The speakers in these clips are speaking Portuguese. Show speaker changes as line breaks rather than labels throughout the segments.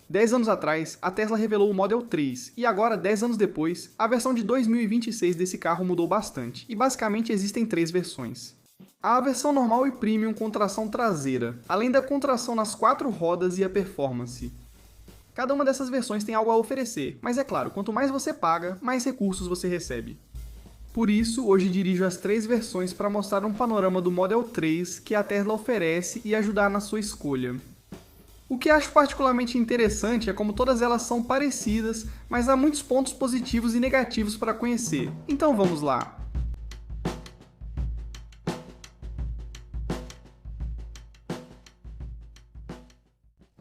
10 anos atrás, a Tesla revelou o Model 3, e agora, 10 anos depois, a versão de 2026 desse carro mudou bastante, e basicamente existem 3 versões. Há a versão normal e Premium com tração traseira, além da contração nas 4 rodas e a performance. Cada uma dessas versões tem algo a oferecer, mas é claro, quanto mais você paga, mais recursos você recebe. Por isso, hoje dirijo as 3 versões para mostrar um panorama do Model 3 que a Tesla oferece e ajudar na sua escolha. O que acho particularmente interessante é como todas elas são parecidas, mas há muitos pontos positivos e negativos para conhecer. Então vamos lá!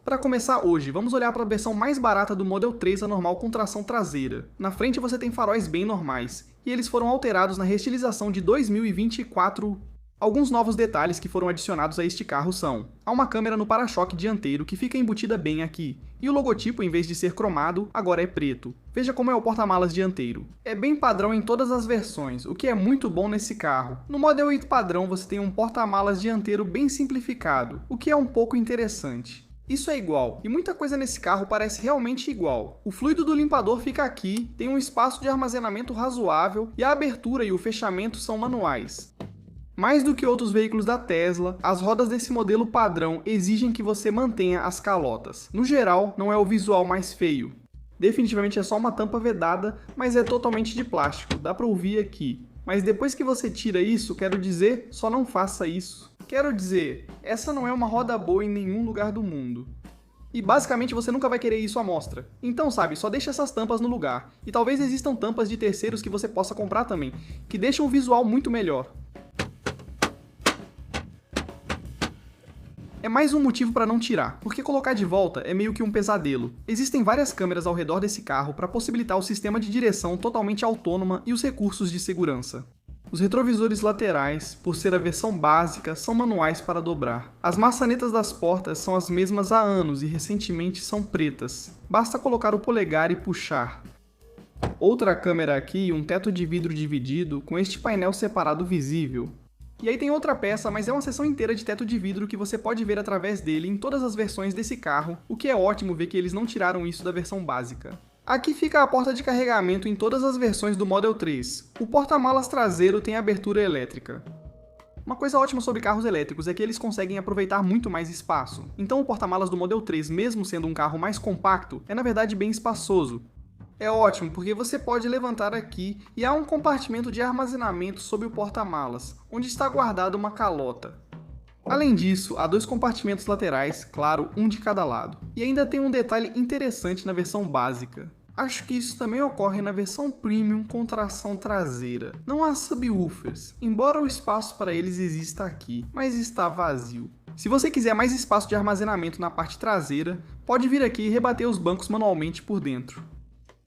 Para começar hoje, vamos olhar para a versão mais barata do Model 3 a normal com tração traseira. Na frente você tem faróis bem normais, e eles foram alterados na reestilização de 2024. Alguns novos detalhes que foram adicionados a este carro são: há uma câmera no para-choque dianteiro que fica embutida bem aqui, e o logotipo, em vez de ser cromado, agora é preto. Veja como é o porta-malas dianteiro. É bem padrão em todas as versões, o que é muito bom nesse carro. No Model 8 padrão você tem um porta-malas dianteiro bem simplificado, o que é um pouco interessante. Isso é igual, e muita coisa nesse carro parece realmente igual. O fluido do limpador fica aqui, tem um espaço de armazenamento razoável, e a abertura e o fechamento são manuais. Mais do que outros veículos da Tesla, as rodas desse modelo padrão exigem que você mantenha as calotas. No geral, não é o visual mais feio. Definitivamente é só uma tampa vedada, mas é totalmente de plástico, dá pra ouvir aqui. Mas depois que você tira isso, quero dizer, só não faça isso. Quero dizer, essa não é uma roda boa em nenhum lugar do mundo. E basicamente você nunca vai querer isso à mostra. Então sabe, só deixa essas tampas no lugar. E talvez existam tampas de terceiros que você possa comprar também, que deixam o visual muito melhor. É mais um motivo para não tirar, porque colocar de volta é meio que um pesadelo. Existem várias câmeras ao redor desse carro para possibilitar o sistema de direção totalmente autônoma e os recursos de segurança. Os retrovisores laterais, por ser a versão básica, são manuais para dobrar. As maçanetas das portas são as mesmas há anos e recentemente são pretas. Basta colocar o polegar e puxar. Outra câmera aqui e um teto de vidro dividido com este painel separado visível. E aí tem outra peça, mas é uma seção inteira de teto de vidro que você pode ver através dele em todas as versões desse carro, o que é ótimo ver que eles não tiraram isso da versão básica. Aqui fica a porta de carregamento em todas as versões do Model 3. O porta-malas traseiro tem abertura elétrica. Uma coisa ótima sobre carros elétricos é que eles conseguem aproveitar muito mais espaço. Então o porta-malas do Model 3, mesmo sendo um carro mais compacto, é na verdade bem espaçoso. É ótimo porque você pode levantar aqui e há um compartimento de armazenamento sob o porta-malas, onde está guardada uma calota. Além disso, há 2 compartimentos laterais, claro, um de cada lado. E ainda tem um detalhe interessante na versão básica. Acho que isso também ocorre na versão Premium com tração traseira. Não há subwoofers, embora o espaço para eles exista aqui, mas está vazio. Se você quiser mais espaço de armazenamento na parte traseira, pode vir aqui e rebater os bancos manualmente por dentro.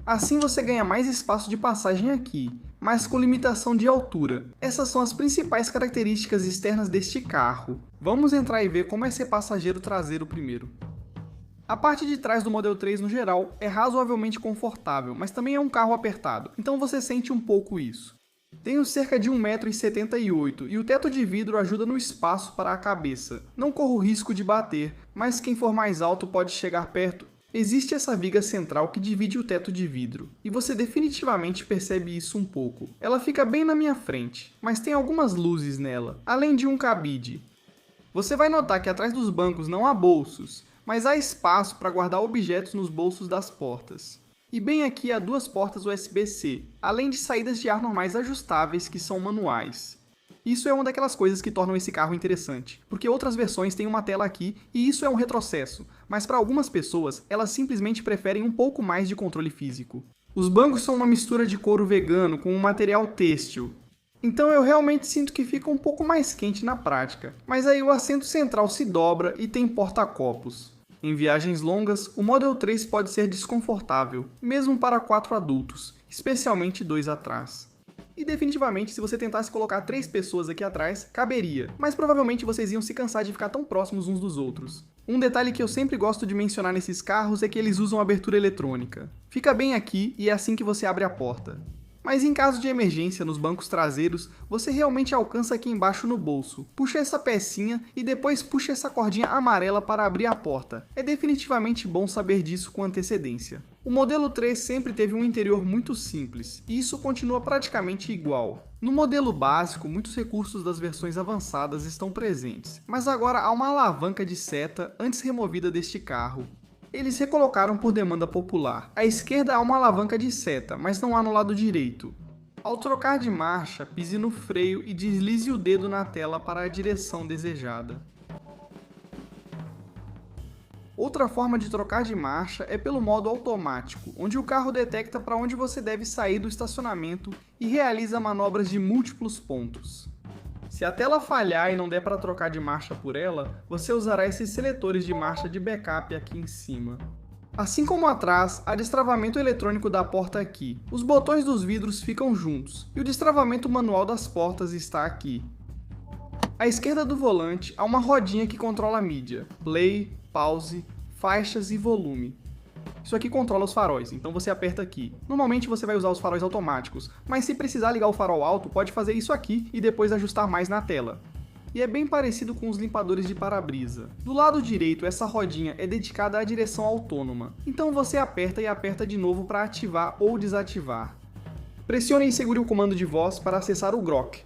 Assim você ganha mais espaço de passagem aqui, mas com limitação de altura. Essas são as principais características externas deste carro. Vamos entrar e ver como é ser passageiro traseiro primeiro. A parte de trás do Model 3 no geral é razoavelmente confortável, mas também é um carro apertado, então você sente um pouco isso. Tenho cerca de 1,78 m e o teto de vidro ajuda no espaço para a cabeça. Não corro risco de bater, mas quem for mais alto pode chegar perto. Existe essa viga central que divide o teto de vidro, e você definitivamente percebe isso um pouco. Ela fica bem na minha frente, mas tem algumas luzes nela, além de um cabide. Você vai notar que atrás dos bancos não há bolsos, mas há espaço para guardar objetos nos bolsos das portas. E bem aqui há 2 portas USB-C, além de saídas de ar normais ajustáveis que são manuais. Isso é uma daquelas coisas que tornam esse carro interessante, porque outras versões têm uma tela aqui e isso é um retrocesso, mas para algumas pessoas, elas simplesmente preferem um pouco mais de controle físico. Os bancos são uma mistura de couro vegano com um material têxtil, então eu realmente sinto que fica um pouco mais quente na prática, mas aí o assento central se dobra e tem porta-copos. Em viagens longas, o Model 3 pode ser desconfortável, mesmo para 4 adultos, especialmente 2 atrás. E definitivamente, se você tentasse colocar 3 pessoas aqui atrás, caberia, mas provavelmente vocês iam se cansar de ficar tão próximos uns dos outros. Um detalhe que eu sempre gosto de mencionar nesses carros é que eles usam abertura eletrônica. Fica bem aqui e é assim que você abre a porta. Mas em caso de emergência nos bancos traseiros, você realmente alcança aqui embaixo no bolso. Puxa essa pecinha e depois puxa essa cordinha amarela para abrir a porta. É definitivamente bom saber disso com antecedência. O modelo 3 sempre teve um interior muito simples, e isso continua praticamente igual. No modelo básico, muitos recursos das versões avançadas estão presentes, mas agora há uma alavanca de seta antes removida deste carro. Eles recolocaram por demanda popular. À esquerda há uma alavanca de seta, mas não há no lado direito. Ao trocar de marcha, pise no freio e deslize o dedo na tela para a direção desejada. Outra forma de trocar de marcha é pelo modo automático, onde o carro detecta para onde você deve sair do estacionamento e realiza manobras de múltiplos pontos. Se a tela falhar e não der para trocar de marcha por ela, você usará esses seletores de marcha de backup aqui em cima. Assim como atrás, há destravamento eletrônico da porta aqui. Os botões dos vidros ficam juntos, e o destravamento manual das portas está aqui. À esquerda do volante, há uma rodinha que controla a mídia, play, pause, faixas e volume. Isso aqui controla os faróis, então você aperta aqui. Normalmente você vai usar os faróis automáticos, mas se precisar ligar o farol alto, pode fazer isso aqui e depois ajustar mais na tela. E é bem parecido com os limpadores de para-brisa. Do lado direito, essa rodinha é dedicada à direção autônoma, então você aperta e aperta de novo para ativar ou desativar. Pressione e segure o comando de voz para acessar o Grok.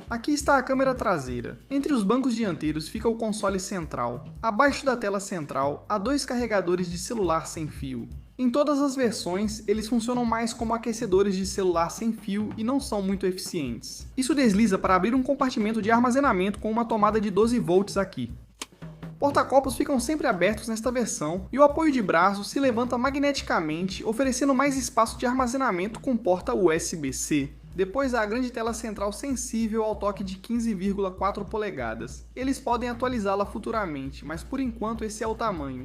Aqui está a câmera traseira. Entre os bancos dianteiros fica o console central. Abaixo da tela central, há dois carregadores de celular sem fio. Em todas as versões, eles funcionam mais como aquecedores de celular sem fio e não são muito eficientes. Isso desliza para abrir um compartimento de armazenamento com uma tomada de 12 volts aqui. Porta-copos ficam sempre abertos nesta versão e o apoio de braço se levanta magneticamente, oferecendo mais espaço de armazenamento com porta USB-C. Depois há a grande tela central sensível ao toque de 15,4 polegadas. Eles podem atualizá-la futuramente, mas por enquanto esse é o tamanho.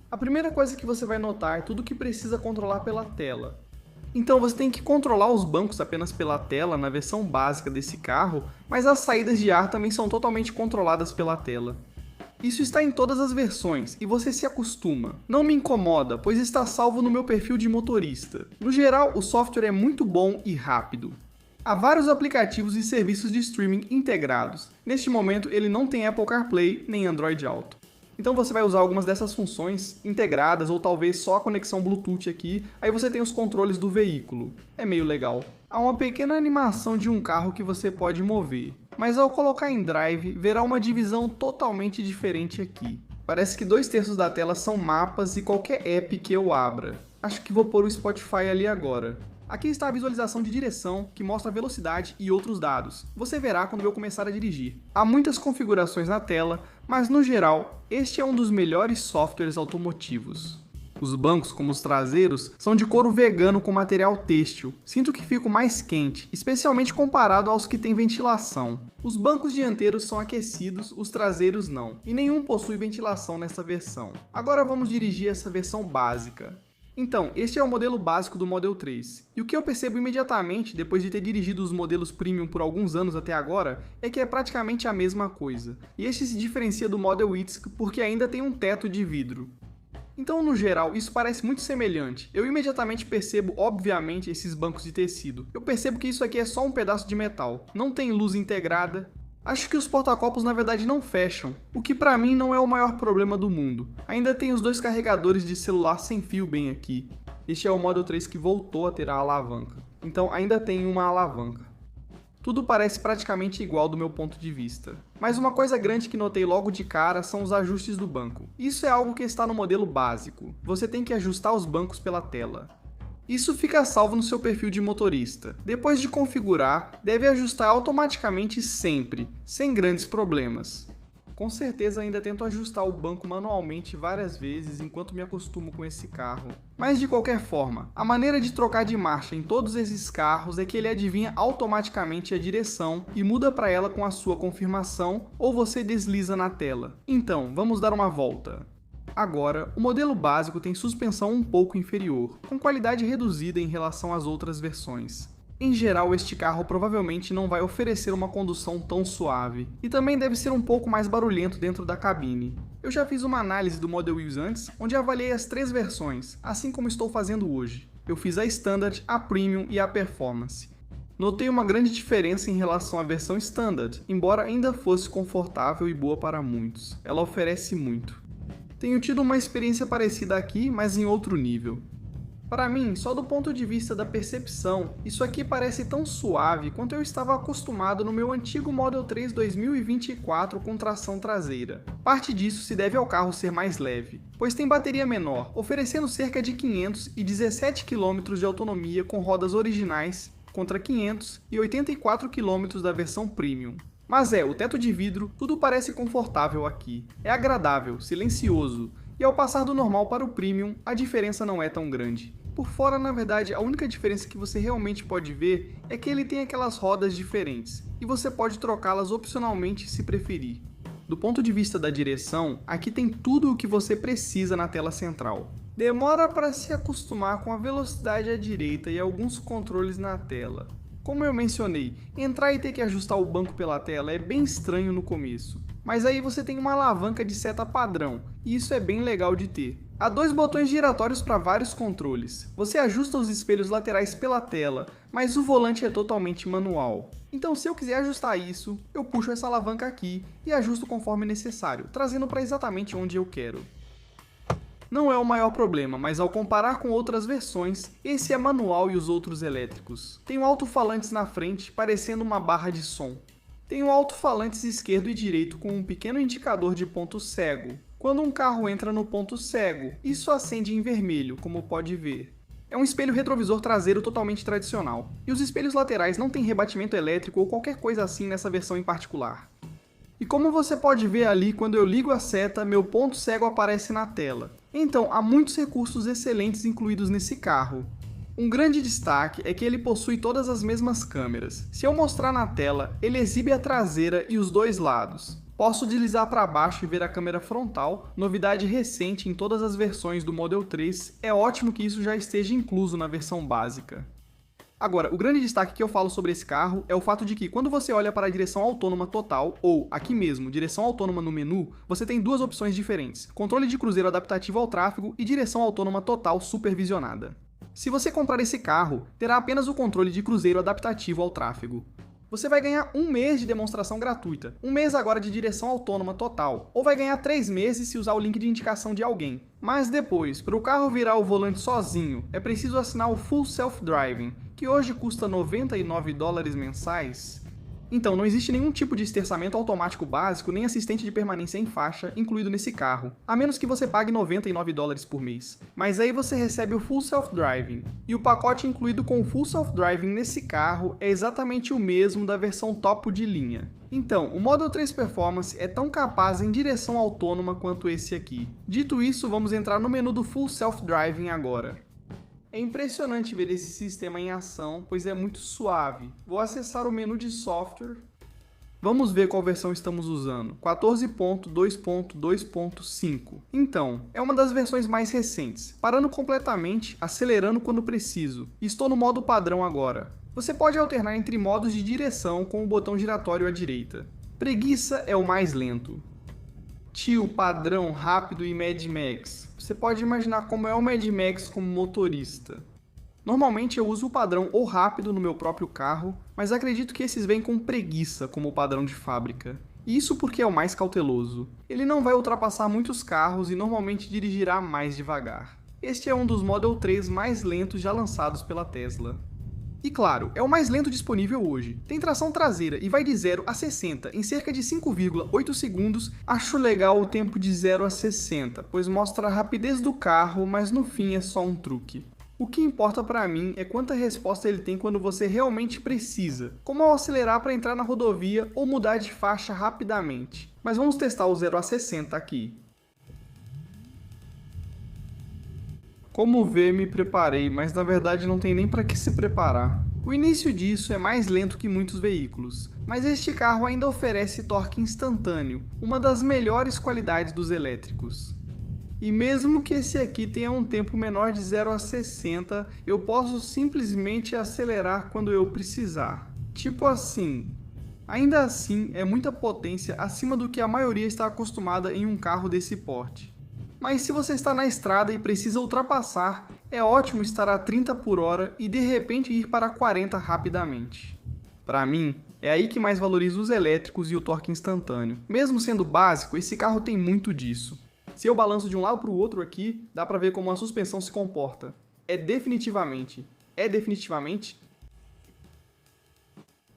A primeira coisa que você vai notar é tudo que precisa controlar pela tela. Então você tem que controlar os bancos apenas pela tela na versão básica desse carro, mas as saídas de ar também são totalmente controladas pela tela. Isso está em todas as versões, e você se acostuma. Não me incomoda, pois está salvo no meu perfil de motorista. No geral, o software é muito bom e rápido. Há vários aplicativos e serviços de streaming integrados. Neste momento, ele não tem Apple CarPlay nem Android Auto. Então você vai usar algumas dessas funções integradas, ou talvez só a conexão Bluetooth aqui, aí você tem os controles do veículo. É meio legal. Há uma pequena animação de um carro que você pode mover, mas ao colocar em Drive, verá uma divisão totalmente diferente aqui. Parece que 2/3 da tela são mapas e qualquer app que eu abra. Acho que vou pôr o Spotify ali agora. Aqui está a visualização de direção, que mostra a velocidade e outros dados. Você verá quando eu começar a dirigir. Há muitas configurações na tela, mas no geral, este é um dos melhores softwares automotivos. Os bancos, como os traseiros, são de couro vegano com material têxtil. Sinto que fico mais quente, especialmente comparado aos que têm ventilação. Os bancos dianteiros são aquecidos, os traseiros não, e nenhum possui ventilação nessa versão. Agora vamos dirigir essa versão básica. Então, este é o modelo básico do Model 3, e o que eu percebo imediatamente depois de ter dirigido os modelos Premium por alguns anos até agora, é que é praticamente a mesma coisa. E este se diferencia do Model X porque ainda tem um teto de vidro. Então, no geral, isso parece muito semelhante. Eu imediatamente percebo, obviamente, esses bancos de tecido. Eu percebo que isso aqui é só um pedaço de metal. Não tem luz integrada. Acho que os porta-copos na verdade não fecham, o que pra mim não é o maior problema do mundo. Ainda tem os dois carregadores de celular sem fio bem aqui. Este é o Model 3 que voltou a ter a alavanca. Então ainda tem uma alavanca. Tudo parece praticamente igual do meu ponto de vista. Mas uma coisa grande que notei logo de cara são os ajustes do banco. Isso é algo que está no modelo básico. Você tem que ajustar os bancos pela tela. Isso fica salvo no seu perfil de motorista. Depois de configurar, deve ajustar automaticamente sempre, sem grandes problemas. Com certeza ainda tento ajustar o banco manualmente várias vezes enquanto me acostumo com esse carro. Mas de qualquer forma, a maneira de trocar de marcha em todos esses carros é que ele adivinha automaticamente a direção e muda para ela com a sua confirmação ou você desliza na tela. Então, vamos dar uma volta. Agora, o modelo básico tem suspensão um pouco inferior, com qualidade reduzida em relação às outras versões. Em geral, este carro provavelmente não vai oferecer uma condução tão suave, e também deve ser um pouco mais barulhento dentro da cabine. Eu já fiz uma análise do Model Y antes, onde avaliei as 3 versões, assim como estou fazendo hoje. Eu fiz a Standard, a Premium e a Performance. Notei uma grande diferença em relação à versão Standard, embora ainda fosse confortável e boa para muitos. Ela oferece muito. Tenho tido uma experiência parecida aqui, mas em outro nível. Para mim, só do ponto de vista da percepção, isso aqui parece tão suave quanto eu estava acostumado no meu antigo Model 3 2024 com tração traseira. Parte disso se deve ao carro ser mais leve, pois tem bateria menor, oferecendo cerca de 517 km de autonomia com rodas originais, contra 584 km da versão Premium. Mas o teto de vidro, tudo parece confortável aqui. É agradável, silencioso, e ao passar do normal para o Premium, a diferença não é tão grande. Por fora, na verdade, a única diferença que você realmente pode ver é que ele tem aquelas rodas diferentes, e você pode trocá-las opcionalmente se preferir. Do ponto de vista da direção, aqui tem tudo o que você precisa na tela central. Demora para se acostumar com a velocidade à direita e alguns controles na tela. Como eu mencionei, entrar e ter que ajustar o banco pela tela é bem estranho no começo, mas aí você tem uma alavanca de seta padrão, e isso é bem legal de ter. Há 2 botões giratórios para vários controles. Você ajusta os espelhos laterais pela tela, mas o volante é totalmente manual. Então se eu quiser ajustar isso, eu puxo essa alavanca aqui e ajusto conforme necessário, trazendo para exatamente onde eu quero. Não é o maior problema, mas ao comparar com outras versões, esse é manual e os outros elétricos. Tenho alto-falantes na frente, parecendo uma barra de som. Tenho alto-falantes esquerdo e direito com um pequeno indicador de ponto cego. Quando um carro entra no ponto cego, isso acende em vermelho, como pode ver. É um espelho retrovisor traseiro totalmente tradicional, e os espelhos laterais não têm rebatimento elétrico ou qualquer coisa assim nessa versão em particular. E como você pode ver ali, quando eu ligo a seta, meu ponto cego aparece na tela. Então, há muitos recursos excelentes incluídos nesse carro. Um grande destaque é que ele possui todas as mesmas câmeras. Se eu mostrar na tela, ele exibe a traseira e os dois lados. Posso deslizar para baixo e ver a câmera frontal, novidade recente em todas as versões do Model 3, é ótimo que isso já esteja incluso na versão básica. Agora, o grande destaque que eu falo sobre esse carro é o fato de que quando você olha para a direção autônoma total, ou aqui mesmo, direção autônoma no menu, você tem 2 opções diferentes, controle de cruzeiro adaptativo ao tráfego e direção autônoma total supervisionada. Se você comprar esse carro, terá apenas o controle de cruzeiro adaptativo ao tráfego. Você vai ganhar 1 mês de demonstração gratuita, 1 mês agora de direção autônoma total, ou vai ganhar 3 meses se usar o link de indicação de alguém. Mas depois, para o carro virar o volante sozinho, é preciso assinar o Full Self-Driving, que hoje custa $99 mensais. Então, não existe nenhum tipo de esterçamento automático básico nem assistente de permanência em faixa incluído nesse carro, a menos que você pague $99 por mês. Mas aí você recebe o Full Self-Driving, e o pacote incluído com o Full Self-Driving nesse carro é exatamente o mesmo da versão topo de linha. Então, o Model 3 Performance é tão capaz em direção autônoma quanto esse aqui. Dito isso, vamos entrar no menu do Full Self-Driving agora. É impressionante ver esse sistema em ação, pois é muito suave. Vou acessar o menu de software. Vamos ver qual versão estamos usando, 14.2.2.5. Então, é uma das versões mais recentes, parando completamente, acelerando quando preciso. Estou no modo padrão agora. Você pode alternar entre modos de direção com o botão giratório à direita. Preguiça é o mais lento. Tio, padrão, rápido e Mad Max. Você pode imaginar como é o Mad Max como motorista. Normalmente eu uso o padrão ou rápido no meu próprio carro, mas acredito que esses vêm com preguiça como padrão de fábrica. E isso porque é o mais cauteloso. Ele não vai ultrapassar muitos carros e normalmente dirigirá mais devagar. Este é um dos Model 3 mais lentos já lançados pela Tesla. E claro, é o mais lento disponível hoje. Tem tração traseira e vai de 0 a 60 em cerca de 5,8 segundos. Acho legal o tempo de 0 a 60, pois mostra a rapidez do carro, mas no fim é só um truque. O que importa para mim é quanta resposta ele tem quando você realmente precisa, como ao acelerar para entrar na rodovia ou mudar de faixa rapidamente. Mas vamos testar o 0 a 60 aqui. Como vê, me preparei, mas na verdade não tem nem para que se preparar. O início disso é mais lento que muitos veículos, mas este carro ainda oferece torque instantâneo, uma das melhores qualidades dos elétricos. E mesmo que esse aqui tenha um tempo menor de 0 a 60, eu posso simplesmente acelerar quando eu precisar. Tipo assim. Ainda assim, é muita potência acima do que a maioria está acostumada em um carro desse porte. Mas se você está na estrada e precisa ultrapassar, É ótimo estar a 30 por hora e de repente ir para 40 rapidamente. Para mim, é aí que mais valorizo os elétricos e o torque instantâneo. Mesmo sendo básico, esse carro tem muito disso. Se eu balanço de um lado para o outro aqui, dá para ver como a suspensão se comporta. É definitivamente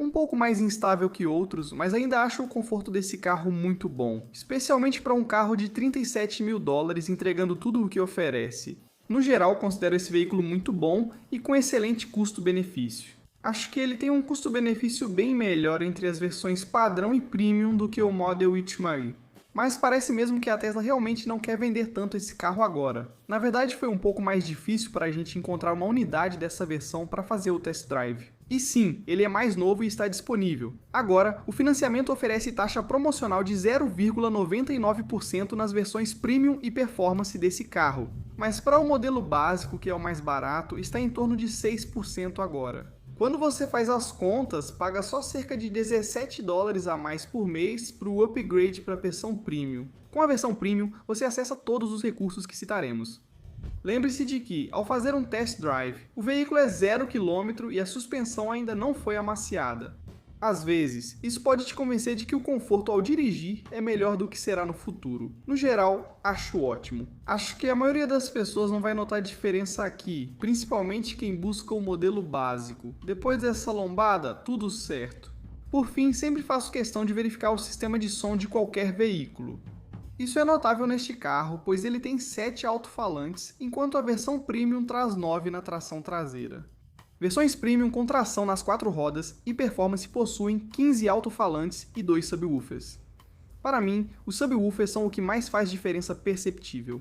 um pouco mais instável que outros, mas ainda acho o conforto desse carro muito bom, especialmente para um carro de 37 mil dólares entregando tudo o que oferece. No geral, considero esse veículo muito bom e com excelente custo-benefício. Acho que ele tem um custo-benefício bem melhor entre as versões padrão e premium do que o Model Y Marie. Mas parece mesmo que a Tesla realmente não quer vender tanto esse carro agora. Na verdade, foi um pouco mais difícil para a gente encontrar uma unidade dessa versão para fazer o test drive. E sim, ele é mais novo e está disponível. Agora, o financiamento oferece taxa promocional de 0,99% nas versões Premium e Performance desse carro. Mas para o modelo básico, que é o mais barato, está em torno de 6% agora. Quando você faz as contas, paga só cerca de 17 dólares a mais por mês para o upgrade para a versão Premium. Com a versão Premium, você acessa todos os recursos que citaremos. Lembre-se de que, ao fazer um test drive, o veículo é 0 km e a suspensão ainda não foi amaciada. Às vezes, isso pode te convencer de que o conforto ao dirigir é melhor do que será no futuro. No geral, acho ótimo. Acho que a maioria das pessoas não vai notar diferença aqui, principalmente quem busca o modelo básico. Depois dessa lombada, tudo certo. Por fim, sempre faço questão de verificar o sistema de som de qualquer veículo. Isso é notável neste carro, pois ele tem 7 alto-falantes, enquanto a versão Premium traz 9 na tração traseira. Versões Premium com tração nas 4 rodas e Performance possuem 15 alto-falantes e 2 subwoofers. Para mim, os subwoofers são o que mais faz diferença perceptível.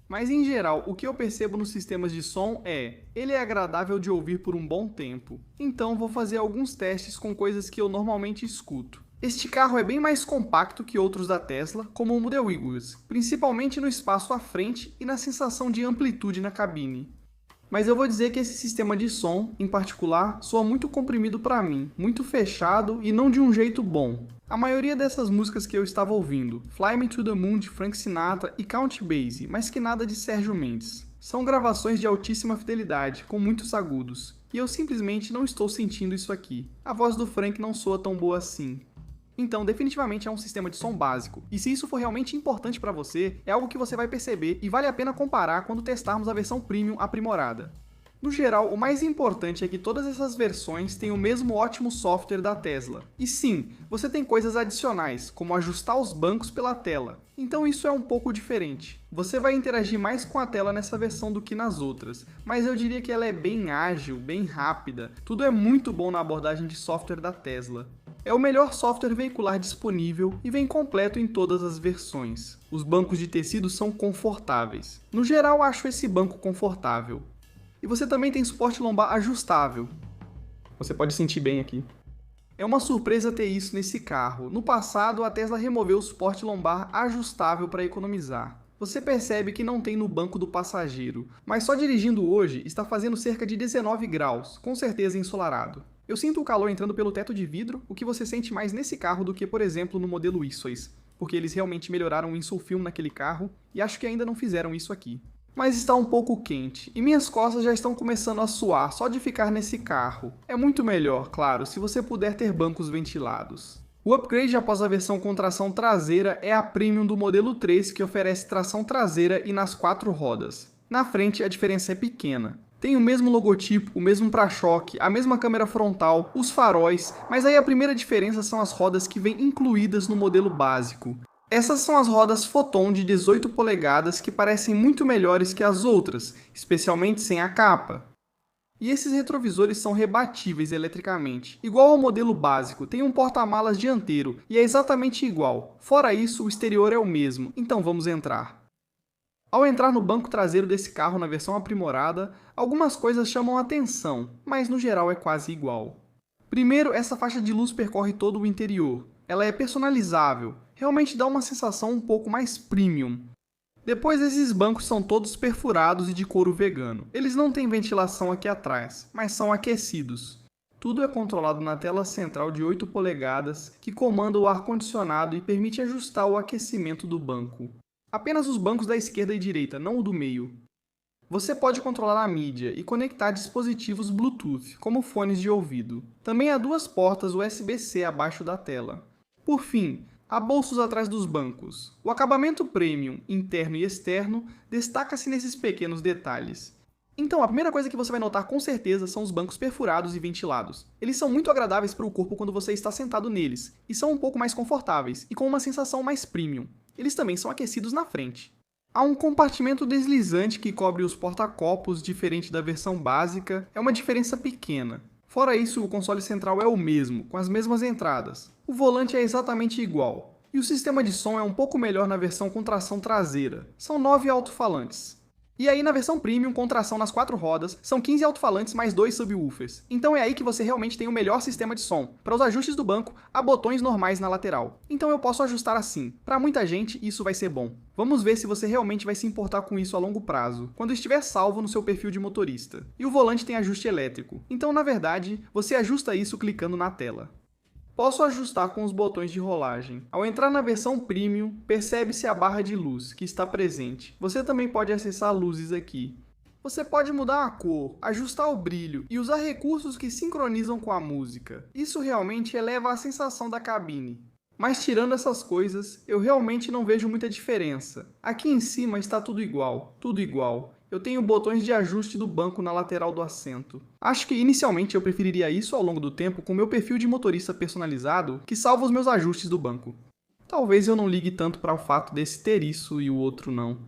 Mas em geral, o que eu percebo nos sistemas de som é, ele é agradável de ouvir por um bom tempo. Então vou fazer alguns testes com coisas que eu normalmente escuto. Este carro é bem mais compacto que outros da Tesla, como o Model Y, principalmente no espaço à frente e na sensação de amplitude na cabine. Mas eu vou dizer que esse sistema de som, em particular, soa muito comprimido para mim, muito fechado e não de um jeito bom. A maioria dessas músicas que eu estava ouvindo, Fly Me to the Moon de Frank Sinatra e Count Basie, mas que nada de Sérgio Mendes. São gravações de altíssima fidelidade, com muitos agudos, e eu simplesmente não estou sentindo isso aqui. A voz do Frank não soa tão boa assim. Então, definitivamente é um sistema de som básico, e se isso for realmente importante para você, é algo que você vai perceber e vale a pena comparar quando testarmos a versão Premium aprimorada. No geral, o mais importante é que todas essas versões têm o mesmo ótimo software da Tesla. E sim, você tem coisas adicionais, como ajustar os bancos pela tela. Então isso é um pouco diferente. Você vai interagir mais com a tela nessa versão do que nas outras, mas eu diria que ela é bem ágil, bem rápida. Tudo é muito bom na abordagem de software da Tesla. É o melhor software veicular disponível e vem completo em todas as versões. Os bancos de tecido são confortáveis. No geral, acho esse banco confortável. E você também tem suporte lombar ajustável. Você pode sentir bem aqui. É uma surpresa ter isso nesse carro. No passado, a Tesla removeu o suporte lombar ajustável para economizar. Você percebe que não tem no banco do passageiro, mas só dirigindo hoje está fazendo cerca de 19 graus, com certeza ensolarado. Eu sinto o calor entrando pelo teto de vidro, o que você sente mais nesse carro do que, por exemplo, no modelo Y, porque eles realmente melhoraram o Insulfilm naquele carro e acho que ainda não fizeram isso aqui. Mas está um pouco quente, e minhas costas já estão começando a suar só de ficar nesse carro. É muito melhor, claro, se você puder ter bancos ventilados. O upgrade após a versão com tração traseira é a Premium do modelo 3, que oferece tração traseira e nas 4 rodas. Na frente a diferença é pequena. Tem o mesmo logotipo, o mesmo para-choque, a mesma câmera frontal, os faróis, mas aí a primeira diferença são as rodas que vêm incluídas no modelo básico. Essas são as rodas Photon de 18 polegadas que parecem muito melhores que as outras, especialmente sem a capa. E esses retrovisores são rebatíveis eletricamente. Igual ao modelo básico, tem um porta-malas dianteiro e é exatamente igual. Fora isso, o exterior é o mesmo, então vamos entrar. Ao entrar no banco traseiro desse carro na versão aprimorada, algumas coisas chamam a atenção, mas no geral é quase igual. Primeiro, essa faixa de luz percorre todo o interior. Ela é personalizável, realmente dá uma sensação um pouco mais premium. Depois, esses bancos são todos perfurados e de couro vegano. Eles não têm ventilação aqui atrás, mas são aquecidos. Tudo é controlado na tela central de 8 polegadas, que comanda o ar-condicionado e permite ajustar o aquecimento do banco. Apenas os bancos da esquerda e direita, não o do meio. Você pode controlar a mídia e conectar dispositivos Bluetooth, como fones de ouvido. Também há duas portas USB-C abaixo da tela. Por fim, há bolsos atrás dos bancos. O acabamento premium, interno e externo, destaca-se nesses pequenos detalhes. Então, a primeira coisa que você vai notar com certeza são os bancos perfurados e ventilados. Eles são muito agradáveis para o corpo quando você está sentado neles, e são um pouco mais confortáveis, e com uma sensação mais premium. Eles também são aquecidos na frente. Há um compartimento deslizante que cobre os porta-copos, diferente da versão básica, é uma diferença pequena. Fora isso, o console central é o mesmo, com as mesmas entradas. O volante é exatamente igual. E o sistema de som é um pouco melhor na versão com tração traseira. São 9 alto-falantes. E aí na versão Premium, com tração nas 4 rodas, são 15 alto-falantes mais 2 subwoofers. Então é aí que você realmente tem o melhor sistema de som. Para os ajustes do banco, há botões normais na lateral. Então eu posso ajustar assim. Para muita gente, isso vai ser bom. Vamos ver se você realmente vai se importar com isso a longo prazo, quando estiver salvo no seu perfil de motorista. E o volante tem ajuste elétrico. Então, na verdade, você ajusta isso clicando na tela. Posso ajustar com os botões de rolagem. Ao entrar na versão Premium, percebe-se a barra de luz, que está presente. Você também pode acessar luzes aqui. Você pode mudar a cor, ajustar o brilho e usar recursos que sincronizam com a música. Isso realmente eleva a sensação da cabine. Mas tirando essas coisas, eu realmente não vejo muita diferença. Aqui em cima está tudo igual, tudo igual. Eu tenho botões de ajuste do banco na lateral do assento. Acho que inicialmente eu preferiria isso ao longo do tempo com meu perfil de motorista personalizado, que salva os meus ajustes do banco. Talvez eu não ligue tanto para o fato desse ter isso e o outro não.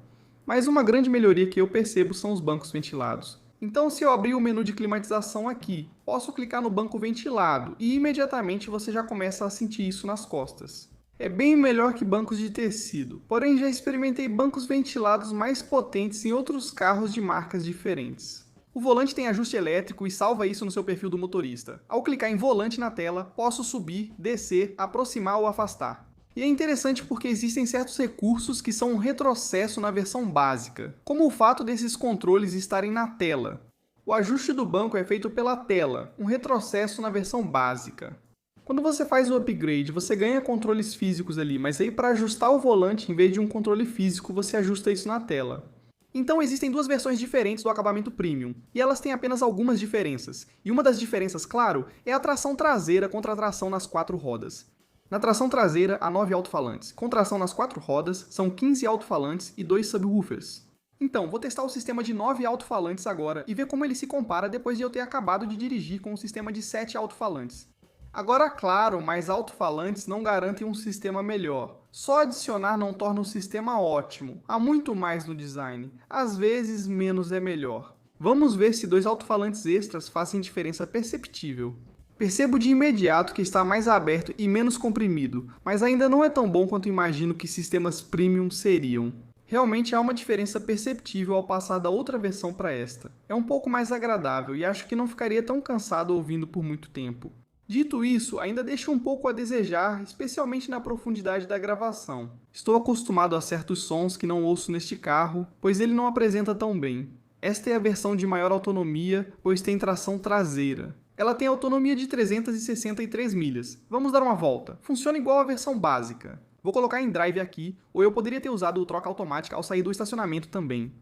Mas uma grande melhoria que eu percebo são os bancos ventilados. Então, se eu abrir o menu de climatização aqui, posso clicar no banco ventilado e imediatamente você já começa a sentir isso nas costas. É bem melhor que bancos de tecido, porém já experimentei bancos ventilados mais potentes em outros carros de marcas diferentes. O volante tem ajuste elétrico e salva isso no seu perfil do motorista. Ao clicar em volante na tela, posso subir, descer, aproximar ou afastar. E é interessante porque existem certos recursos que são um retrocesso na versão básica, como o fato desses controles estarem na tela. O ajuste do banco é feito pela tela, um retrocesso na versão básica. Quando você faz o upgrade, você ganha controles físicos ali, mas aí para ajustar o volante, em vez de um controle físico, você ajusta isso na tela. Então existem duas versões diferentes do acabamento Premium, e elas têm apenas algumas diferenças. E uma das diferenças, claro, é a tração traseira contra a tração nas 4 rodas. Na tração traseira, há 9 alto-falantes. Com tração nas 4 rodas, são 15 alto-falantes e 2 subwoofers. Então, vou testar o sistema de 9 alto-falantes agora e ver como ele se compara depois de eu ter acabado de dirigir com o sistema de 7 alto-falantes. Agora, claro, mais alto-falantes não garantem um sistema melhor. Só adicionar não torna o sistema ótimo. Há muito mais no design. Às vezes, menos é melhor. Vamos ver se 2 alto-falantes extras fazem diferença perceptível. Percebo de imediato que está mais aberto e menos comprimido, mas ainda não é tão bom quanto imagino que sistemas premium seriam. Realmente há uma diferença perceptível ao passar da outra versão para esta. É um pouco mais agradável e acho que não ficaria tão cansado ouvindo por muito tempo. Dito isso, ainda deixa um pouco a desejar, especialmente na profundidade da gravação. Estou acostumado a certos sons que não ouço neste carro, pois ele não apresenta tão bem. Esta é a versão de maior autonomia, pois tem tração traseira. Ela tem autonomia de 363 milhas. Vamos dar uma volta. Funciona igual à versão básica. Vou colocar em drive aqui, ou eu poderia ter usado o troca automática ao sair do estacionamento também.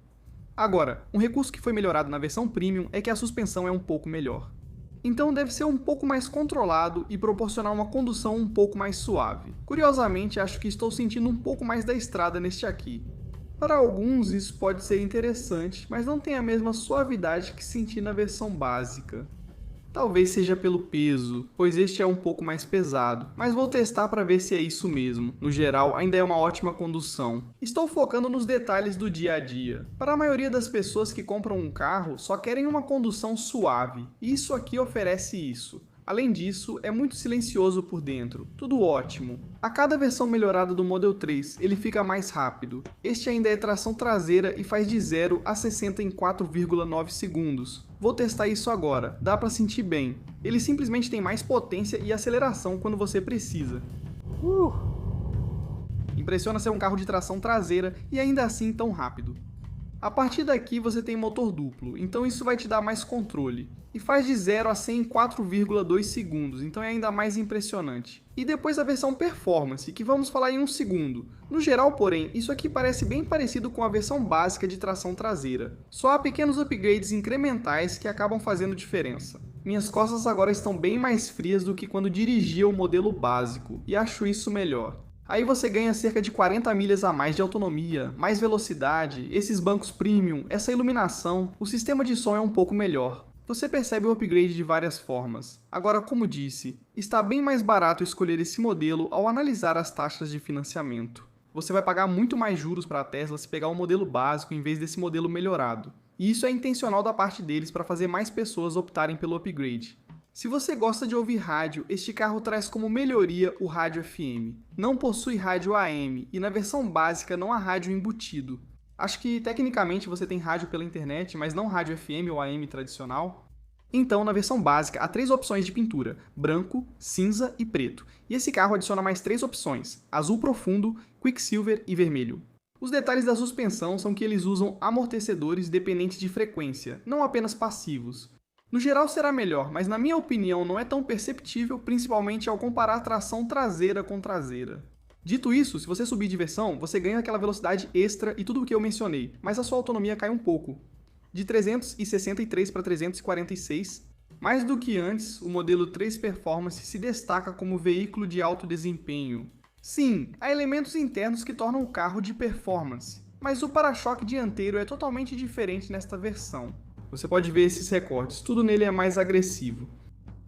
Agora, um recurso que foi melhorado na versão Premium é que a suspensão é um pouco melhor. Então deve ser um pouco mais controlado e proporcionar uma condução um pouco mais suave. Curiosamente, acho que estou sentindo um pouco mais da estrada neste aqui. Para alguns isso pode ser interessante, mas não tem a mesma suavidade que senti na versão básica. Talvez seja pelo peso, pois este é um pouco mais pesado, mas vou testar para ver se é isso mesmo. No geral, ainda é uma ótima condução. Estou focando nos detalhes do dia a dia. Para a maioria das pessoas que compram um carro, só querem uma condução suave, e isso aqui oferece isso. Além disso, é muito silencioso por dentro, tudo ótimo. A cada versão melhorada do Model 3, ele fica mais rápido. Este ainda é tração traseira e faz de 0 a 60 em 4,9 segundos. Vou testar isso agora, dá pra sentir bem. Ele simplesmente tem mais potência e aceleração quando você precisa. Impressiona ser um carro de tração traseira e ainda assim tão rápido. A partir daqui você tem motor duplo, então isso vai te dar mais controle. E faz de 0 a 100 em 4,2 segundos, então é ainda mais impressionante. E depois a versão Performance, que vamos falar em um segundo. No geral, porém, isso aqui parece bem parecido com a versão básica de tração traseira. Só há pequenos upgrades incrementais que acabam fazendo diferença. Minhas costas agora estão bem mais frias do que quando dirigia o modelo básico, e acho isso melhor. Aí você ganha cerca de 40 milhas a mais de autonomia, mais velocidade, esses bancos premium, essa iluminação, o sistema de som é um pouco melhor. Você percebe o upgrade de várias formas. Agora, como disse, está bem mais barato escolher esse modelo ao analisar as taxas de financiamento. Você vai pagar muito mais juros para a Tesla se pegar o modelo básico em vez desse modelo melhorado. E isso é intencional da parte deles para fazer mais pessoas optarem pelo upgrade. Se você gosta de ouvir rádio, este carro traz como melhoria o rádio FM. Não possui rádio AM e na versão básica não há rádio embutido. Acho que tecnicamente você tem rádio pela internet, mas não rádio FM ou AM tradicional. Então, na versão básica, há 3 opções de pintura: branco, cinza e preto. E esse carro adiciona mais 3 opções: azul profundo, quicksilver e vermelho. Os detalhes da suspensão são que eles usam amortecedores dependentes de frequência, não apenas passivos. No geral será melhor, mas na minha opinião não é tão perceptível, principalmente ao comparar a tração traseira com traseira. Dito isso, se você subir de versão, você ganha aquela velocidade extra e tudo o que eu mencionei, mas a sua autonomia cai um pouco. De 363 para 346, mais do que antes, o modelo 3 Performance se destaca como veículo de alto desempenho. Sim, há elementos internos que tornam o carro de performance, mas o para-choque dianteiro é totalmente diferente nesta versão. Você pode ver esses recortes, tudo nele é mais agressivo.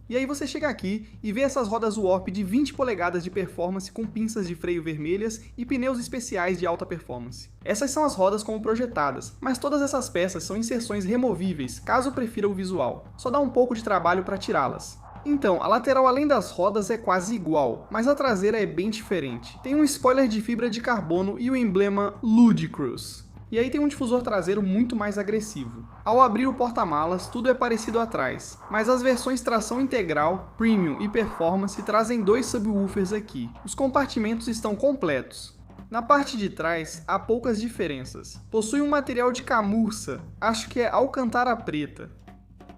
E aí você chega aqui e vê essas rodas Warp de 20 polegadas de performance com pinças de freio vermelhas e pneus especiais de alta performance. Essas são as rodas como projetadas, mas todas essas peças são inserções removíveis, caso prefira o visual. Só dá um pouco de trabalho para tirá-las. Então, a lateral além das rodas é quase igual, mas a traseira é bem diferente. Tem um spoiler de fibra de carbono e o emblema Ludicrous. E aí tem um difusor traseiro muito mais agressivo. Ao abrir o porta-malas, tudo é parecido atrás, mas as versões tração integral, Premium e Performance trazem 2 subwoofers aqui. Os compartimentos estão completos. Na parte de trás, há poucas diferenças. Possui um material de camurça, acho que é alcantara preta.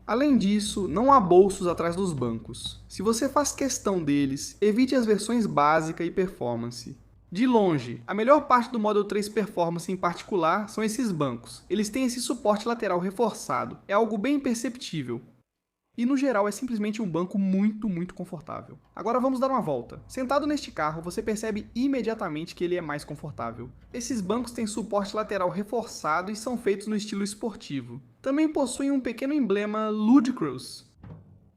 Além disso, não há bolsos atrás dos bancos. Se você faz questão deles, evite as versões básica e Performance. De longe, a melhor parte do Model 3 Performance em particular são esses bancos. Eles têm esse suporte lateral reforçado, é algo bem perceptível. E no geral é simplesmente um banco muito confortável. Agora vamos dar uma volta. Sentado neste carro, você percebe imediatamente que ele é mais confortável. Esses bancos têm suporte lateral reforçado e são feitos no estilo esportivo. Também possuem um pequeno emblema Ludicrous.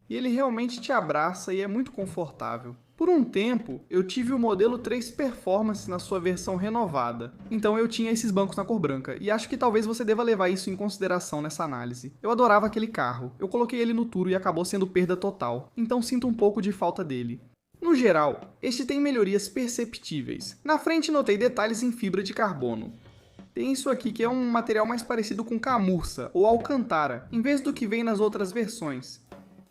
E ele realmente te abraça e é muito confortável. Por um tempo, eu tive o modelo 3 Performance na sua versão renovada, então eu tinha esses bancos na cor branca, e acho que talvez você deva levar isso em consideração nessa análise. Eu adorava aquele carro, eu coloquei ele no Turo e acabou sendo perda total, então sinto um pouco de falta dele. No geral, este tem melhorias perceptíveis. Na frente notei detalhes em fibra de carbono. Tem isso aqui que é um material mais parecido com camurça ou alcantara, em vez do que vem nas outras versões.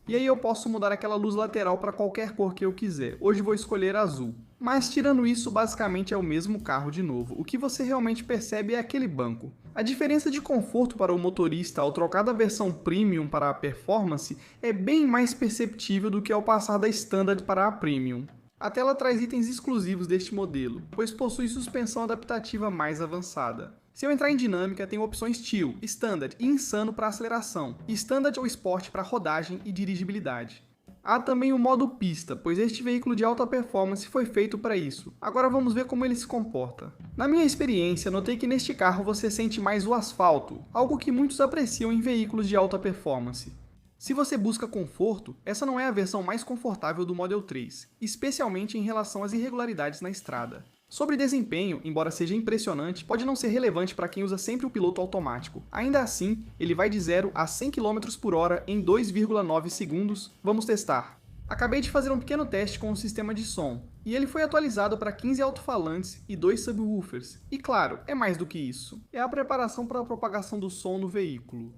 E aí eu posso mudar aquela luz lateral para qualquer cor que eu quiser. Hoje vou escolher azul. Mas tirando isso, basicamente é o mesmo carro de novo. O que você realmente percebe é aquele banco. A diferença de conforto para o motorista ao trocar da versão Premium para a Performance é bem mais perceptível do que ao passar da Standard para a Premium. A tela traz itens exclusivos deste modelo, pois possui suspensão adaptativa mais avançada. Se eu entrar em dinâmica, tenho opções Chill, Standard e Insano para aceleração, e Standard ou Sport para rodagem e dirigibilidade. Há também o modo pista, pois este veículo de alta performance foi feito para isso. Agora vamos ver como ele se comporta. Na minha experiência, notei que neste carro você sente mais o asfalto, algo que muitos apreciam em veículos de alta performance. Se você busca conforto, essa não é a versão mais confortável do Model 3, especialmente em relação às irregularidades na estrada. Sobre desempenho, embora seja impressionante, pode não ser relevante para quem usa sempre o piloto automático. Ainda assim, ele vai de 0 a 100 km por hora em 2,9 segundos. Vamos testar. Acabei de fazer um pequeno teste com o sistema de som, e ele foi atualizado para 15 alto-falantes e 2 subwoofers. E claro, é mais do que isso. É a preparação para a propagação do som no veículo.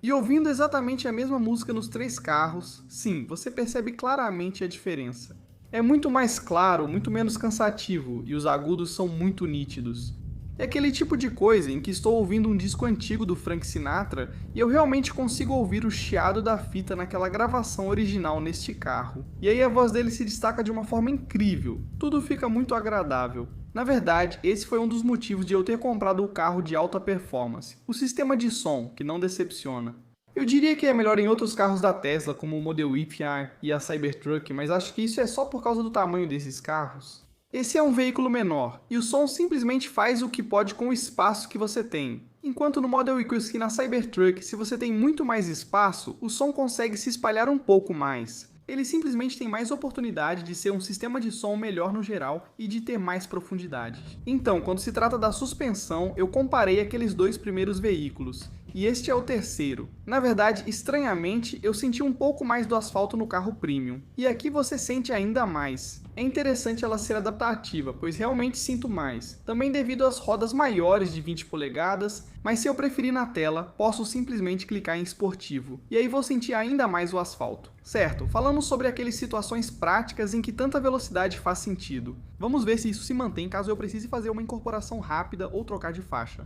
E ouvindo exatamente a mesma música nos 3 carros, sim, você percebe claramente a diferença. É muito mais claro, muito menos cansativo, e os agudos são muito nítidos. É aquele tipo de coisa em que estou ouvindo um disco antigo do Frank Sinatra e eu realmente consigo ouvir o chiado da fita naquela gravação original neste carro. E aí a voz dele se destaca de uma forma incrível, tudo fica muito agradável. Na verdade, esse foi um dos motivos de eu ter comprado o carro de alta performance, o sistema de som, que não decepciona. Eu diria que é melhor em outros carros da Tesla, como o Model Y e a Cybertruck, mas acho que isso é só por causa do tamanho desses carros. Esse é um veículo menor, e o som simplesmente faz o que pode com o espaço que você tem. Enquanto no Model Y e na Cybertruck, se você tem muito mais espaço, o som consegue se espalhar um pouco mais. Ele simplesmente tem mais oportunidade de ser um sistema de som melhor no geral e de ter mais profundidade. Então, quando se trata da suspensão, eu comparei aqueles dois primeiros veículos, e este é o terceiro. Na verdade, estranhamente, eu senti um pouco mais do asfalto no carro Premium, e aqui você sente ainda mais. É interessante ela ser adaptativa, pois realmente sinto mais, também devido às rodas maiores de 20 polegadas, mas se eu preferir na tela, posso simplesmente clicar em esportivo, e aí vou sentir ainda mais o asfalto. Certo, falamos sobre aquelas situações práticas em que tanta velocidade faz sentido. Vamos ver se isso se mantém caso eu precise fazer uma incorporação rápida ou trocar de faixa.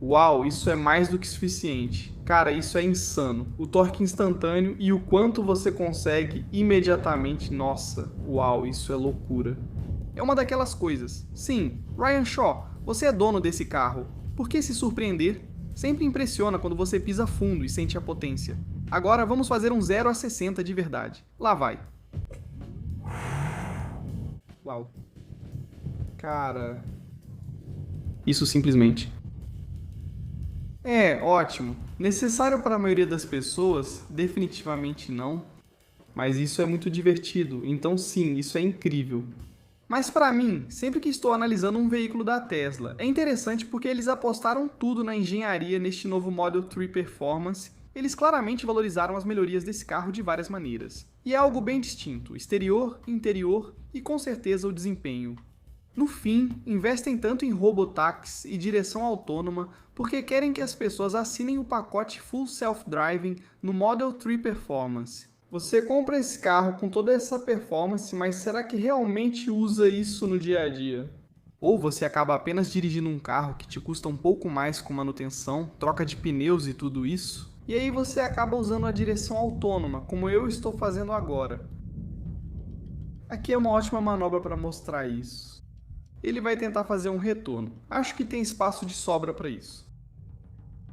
Uau, isso é mais do que suficiente. Cara, isso é insano. O torque instantâneo e o quanto você consegue imediatamente. Nossa, uau, isso é loucura. É uma daquelas coisas. Sim, Ryan Shaw, você é dono desse carro. Por que se surpreender? Sempre impressiona quando você pisa fundo e sente a potência. Agora vamos fazer um 0 a 60 de verdade. Lá vai. Uau. Cara... Isso simplesmente... É, ótimo. Necessário para a maioria das pessoas? Definitivamente não. Mas isso é muito divertido, então sim, isso é incrível. Mas para mim, sempre que estou analisando um veículo da Tesla, é interessante porque eles apostaram tudo na engenharia neste novo Model 3 Performance. Eles claramente valorizaram as melhorias desse carro de várias maneiras. E é algo bem distinto, exterior, interior e com certeza o desempenho. No fim, investem tanto em robotaxi e direção autônoma porque querem que as pessoas assinem o pacote Full Self-Driving no Model 3 Performance. Você compra esse carro com toda essa performance, mas será que realmente usa isso no dia a dia? Ou você acaba apenas dirigindo um carro que te custa um pouco mais com manutenção, troca de pneus e tudo isso, e aí você acaba usando a direção autônoma, como eu estou fazendo agora. Aqui é uma ótima manobra para mostrar isso. Ele vai tentar fazer um retorno. Acho que tem espaço de sobra para isso.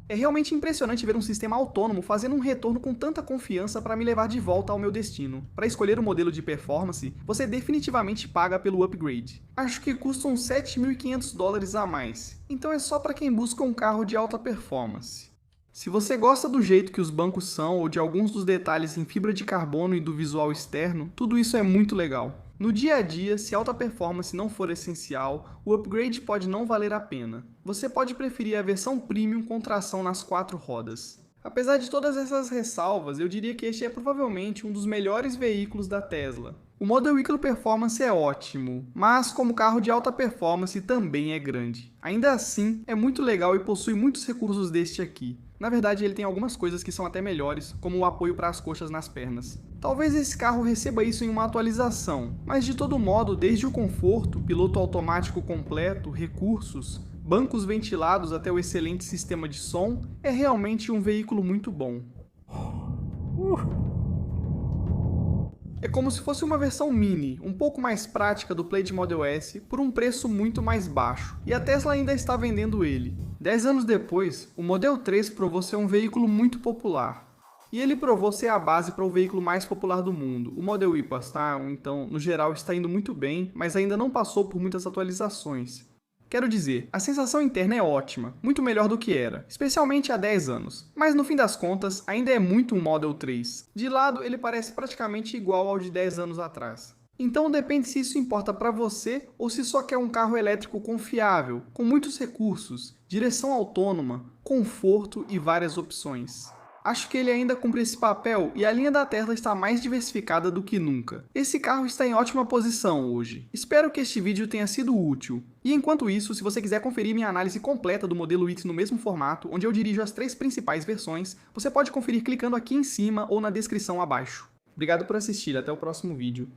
É realmente impressionante ver um sistema autônomo fazendo um retorno com tanta confiança para me levar de volta ao meu destino. Para escolher o modelo de performance, você definitivamente paga pelo upgrade. Acho que custa uns $7.500 a mais, então é só para quem busca um carro de alta performance. Se você gosta do jeito que os bancos são ou de alguns dos detalhes em fibra de carbono e do visual externo, tudo isso é muito legal. No dia a dia, se alta performance não for essencial, o upgrade pode não valer a pena. Você pode preferir a versão Premium com tração nas 4 rodas. Apesar de todas essas ressalvas, eu diria que este é provavelmente um dos melhores veículos da Tesla. O Model Y Performance é ótimo, mas como carro de alta performance também é grande. Ainda assim, é muito legal e possui muitos recursos deste aqui. Na verdade, ele tem algumas coisas que são até melhores, como o apoio para as coxas nas pernas. Talvez esse carro receba isso em uma atualização, mas de todo modo, desde o conforto, piloto automático completo, recursos, bancos ventilados até o excelente sistema de som, é realmente um veículo muito bom. É como se fosse uma versão mini, um pouco mais prática do Plaid Model S, por um preço muito mais baixo, e a Tesla ainda está vendendo ele. 10 anos depois, o Model 3 provou ser um veículo muito popular. E ele provou ser a base para o veículo mais popular do mundo. O Model Y, então, no geral, está indo muito bem, mas ainda não passou por muitas atualizações. Quero dizer, a sensação interna é ótima, muito melhor do que era, especialmente há 10 anos. Mas no fim das contas, ainda é muito um Model 3. De lado, ele parece praticamente igual ao de 10 anos atrás. Então depende se isso importa para você ou se só quer um carro elétrico confiável, com muitos recursos, direção autônoma, conforto e várias opções. Acho que ele ainda cumpre esse papel e a linha da Tesla está mais diversificada do que nunca. Esse carro está em ótima posição hoje. Espero que este vídeo tenha sido útil. E enquanto isso, se você quiser conferir minha análise completa do modelo Y no mesmo formato, onde eu dirijo as 3 principais versões, você pode conferir clicando aqui em cima ou na descrição abaixo. Obrigado por assistir, até o próximo vídeo.